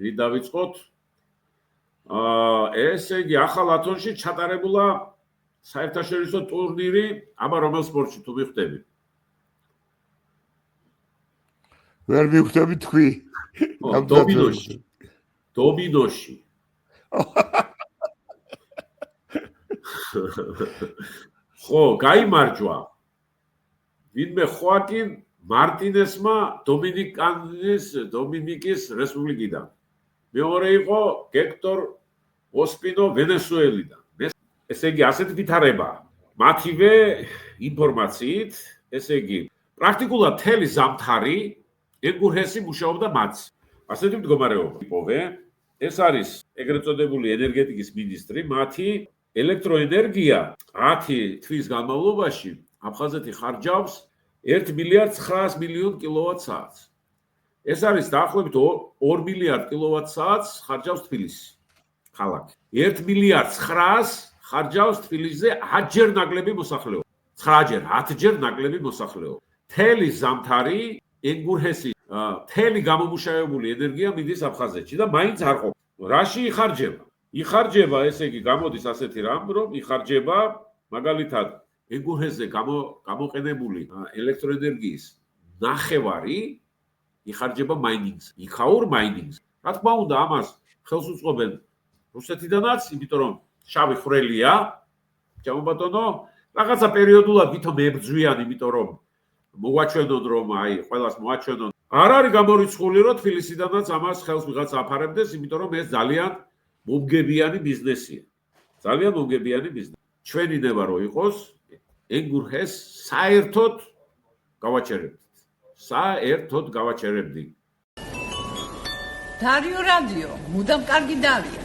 ვით დავიწყოთ? ესე იგი, ახალ ათონში ჩატარებულა საერთაშორისო ტურნირი, აბა რომელ სპორტში თუ მიხვდები? ვერ მივხვდები თქვი. დომინოში. ხო, გაიმარჯვა. ვინმე ხოაკინ მარტინესმა დომინიკის რესპუბლიკიდან. მეორე იყო გექტორ ოსპინო ვენესუელიდან. ესე იგი, ასეთი ვითარება. მათივე ინფორმაციით, ესე იგი, პრაქტიკულად მთელი ზამთარი ენგურჰესი მუშაობდა მათს. ასეთი მდგომარეობა იპოვე. ეს არის ეგრეთ წოდებული ენერგეტიკის მინისტრი, მათი ელექტროენერგია 10 თვის განმავლობაში აფხაზეთი ხარჯავს 1 მილიარდ 900 მილიონ კილოვატ-საათს. ეს არის დაახლოებით 2 მილიარდ კილოვატ-საათს ხარჯავს თბილისი, ქალაქი. 1 მილიარდ 900 ხარჯავს თბილისზე 10-ჯერ ნაკლები მოსახლეობა. 9-ჯერ, 10-ჯერ ნაკლები მოსახლეობა. მთელი ზამთარი ენგურჰესი მთელი გამომუშავებული ენერგია მიდის აფხაზეთში და მაინც არ ყოფ. რაში იხარჯება? იხარჯება, ესე იგი, გამოდის ასეთი რამ, რომ იხარჯება მაგალითად ენგურჰესზე გამოყენებული ელექტროენერგიის ნახევარი იხარჯება მაინინგს, იქაურ მაინინგს. რა თქმა უნდა, ამას ხელს უწყობენ რუსეთიდანაც, იმიტომ რომ შავი ხვრელია, ჩემო ბატონო, რაღაცა პერიოდულად ვითომ ებძვიან, იმიტომ რომ მოვაჩვენონ, რომ აი, ყველას მოვაჩვენონ. არ არის გამორიცხული, რომ თბილისიდანაც ამას ხელს ვიღაც აფარებდეს, იმიტომ რომ ეს ძალიან მომგებიანი ბიზნესია. ძალიან მომგებიანი ბიზნესი. ჩვენი ნება რო იყოს, ენგურჰეს საერთოდ გავაჩერებდით. საერთოდ გავაჩერებდით. დარიო რადიო, მუდამ კარგი დარია.